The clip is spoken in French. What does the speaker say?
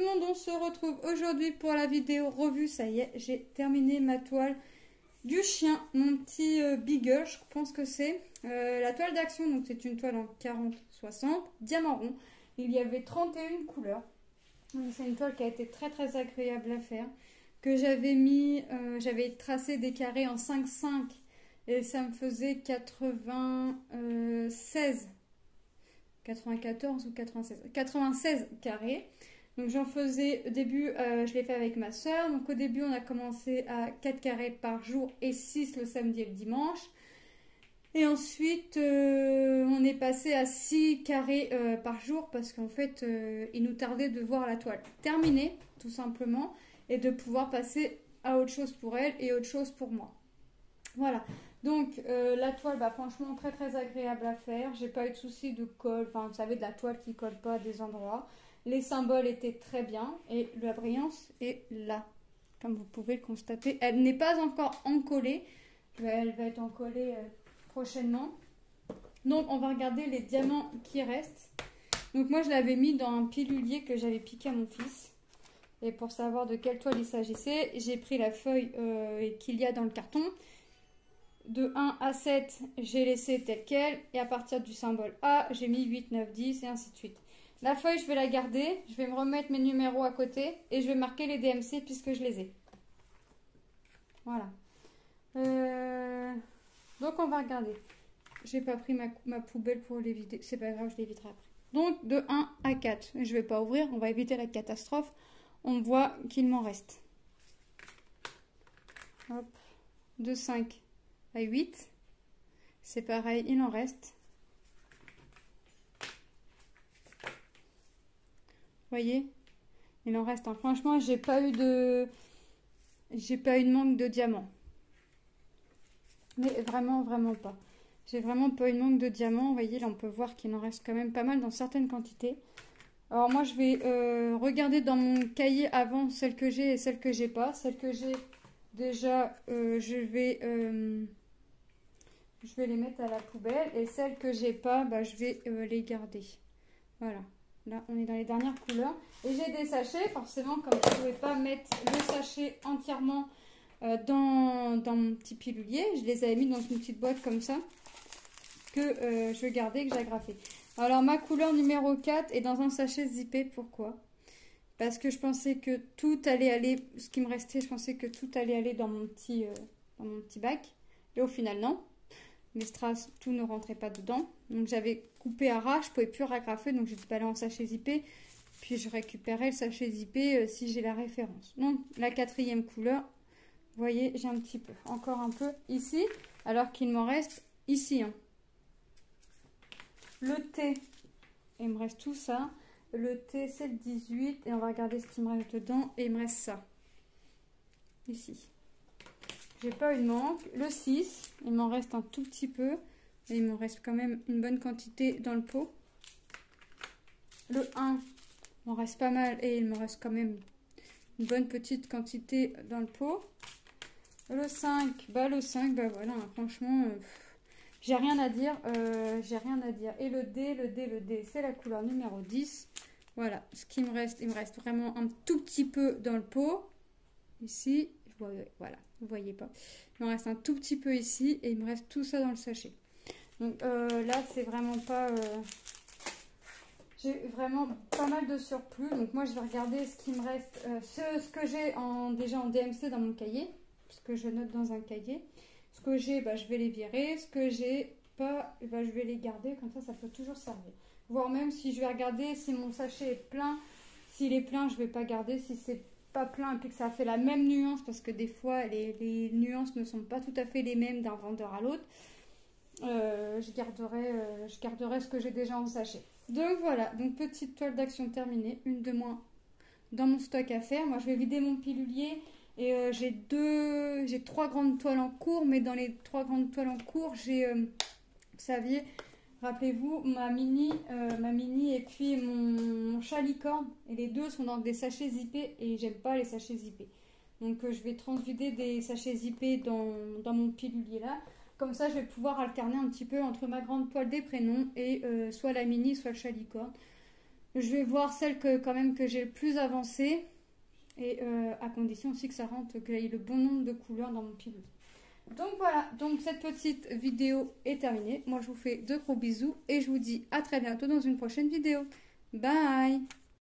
le monde, on se retrouve aujourd'hui pour la vidéo revue. Ça y est, j'ai terminé ma toile du chien, mon petit Beagle, je pense que c'est. La toile d'action, donc c'est une toile en 40-60, diamant rond. Il y avait 31 couleurs. C'est une toile qui a été très agréable à faire. Que j'avais mis, j'avais tracé des carrés en 5-5 et ça me faisait 96, 94 ou 96, 96 carrés. Donc j'en faisais, au début, je l'ai fait avec ma soeur. Donc au début, on a commencé à 4 carrés par jour et 6 le samedi et le dimanche. Et ensuite, on est passé à 6 carrés par jour parce qu'en fait, il nous tardait de voir la toile terminée, tout simplement, et de pouvoir passer à autre chose pour elle et autre chose pour moi. Voilà. Donc la toile, franchement, très agréable à faire. J'ai pas eu de soucis de colle. Enfin, vous savez, de la toile qui colle pas à des endroits. Les symboles étaient très bien et la brillance est là, comme vous pouvez le constater. Elle n'est pas encore encollée. Elle va être encollée prochainement. Donc, on va regarder les diamants qui restent. Donc, moi, je l'avais mis dans un pilulier que j'avais piqué à mon fils. Et pour savoir de quelle toile il s'agissait, j'ai pris la feuille qu'il y a dans le carton. De 1 à 7, j'ai laissé tel quel. Et à partir du symbole A, j'ai mis 8, 9, 10 et ainsi de suite. La feuille, je vais la garder. Je vais me remettre mes numéros à côté. Et je vais marquer les DMC puisque je les ai. Voilà. Donc, on va regarder. J'ai pas pris ma poubelle pour les vider. C'est pas grave, je les viderai après. Donc, de 1 à 4. Je vais pas ouvrir. On va éviter la catastrophe. On voit qu'il m'en reste. Hop. De 5 à 8. C'est pareil, il en reste. Vous voyez, il en reste. Franchement, j'ai pas eu de manque de diamants. Mais vraiment pas. J'ai vraiment pas eu de manque de diamants. Vous voyez, là, on peut voir qu'il en reste quand même pas mal dans certaines quantités. Alors moi, je vais regarder dans mon cahier avant celle que j'ai et celle que j'ai pas. Celle que j'ai, déjà, je vais les mettre à la poubelle. Et celles que j'ai pas, je vais les garder. Voilà. Là, on est dans les dernières couleurs. Et j'ai des sachets, forcément, comme je ne pouvais pas mettre le sachet entièrement dans mon petit pilulier. Je les avais mis dans une petite boîte comme ça, que je gardais, que j'ai agrafé. Alors, ma couleur numéro 4 est dans un sachet zippé. Pourquoi? Parce que je pensais que tout allait aller, ce qui me restait, je pensais que tout allait aller dans mon petit bac. Et au final, non. Mes strass, tout ne rentrait pas dedans. Donc j'avais coupé à ras, je ne pouvais plus ragrafer, donc j'ai déballé en sachet zippé. Puis je récupérais le sachet zippé si j'ai la référence. Donc la 4e couleur, vous voyez, j'ai un petit peu, encore un peu ici, alors qu'il m'en reste ici. Hein. Le T, il me reste tout ça. Le T, c'est le 18, et on va regarder ce qui me reste dedans, et il me reste ça, ici. J'ai pas eu de manque. Le 6, il m'en reste un tout petit peu. Et il m'en reste quand même une bonne quantité dans le pot. Le 1, il m'en reste pas mal et il me reste quand même une bonne petite quantité dans le pot. Le 5, voilà, franchement, j'ai rien à dire. Et le D, c'est la couleur numéro 10. Voilà, ce qui me reste, il me reste vraiment un tout petit peu dans le pot. Ici. Voilà, vous voyez pas. Il me reste un tout petit peu ici et il me reste tout ça dans le sachet. Donc là, c'est vraiment pas... j'ai vraiment pas mal de surplus. Donc moi, je vais regarder ce qui me reste, ce que j'ai déjà en DMC dans mon cahier. Ce que je note dans un cahier. Ce que j'ai, je vais les virer. Ce que j'ai pas, je vais les garder. Comme ça peut toujours servir. Voire même si je vais regarder si mon sachet est plein. S'il est plein, je vais pas garder. Si c'est pas plein et puis que ça fait la même nuance, parce que des fois les nuances ne sont pas tout à fait les mêmes d'un vendeur à l'autre, je garderai ce que j'ai déjà en sachet. Donc voilà, donc petite toile d'action terminée, une de moins dans mon stock à faire. Moi je vais vider mon pilulier et j'ai 3 grandes toiles en cours, mais dans les 3 grandes toiles en cours, j'ai, vous saviez, rappelez-vous, ma mini et puis mon chat licorne. Et les deux sont dans des sachets zippés et j'aime pas les sachets zippés. Donc je vais transvider des sachets zippés dans mon pilulier là. Comme ça, je vais pouvoir alterner un petit peu entre ma grande toile des prénoms et soit la mini, soit le chat licorne. Je vais voir celle que quand même que j'ai le plus avancée. Et à condition aussi que ça rentre, qu'il y ait le bon nombre de couleurs dans mon pilote. Donc voilà, donc cette petite vidéo est terminée. Moi je vous fais de gros bisous et je vous dis à très bientôt dans une prochaine vidéo. Bye!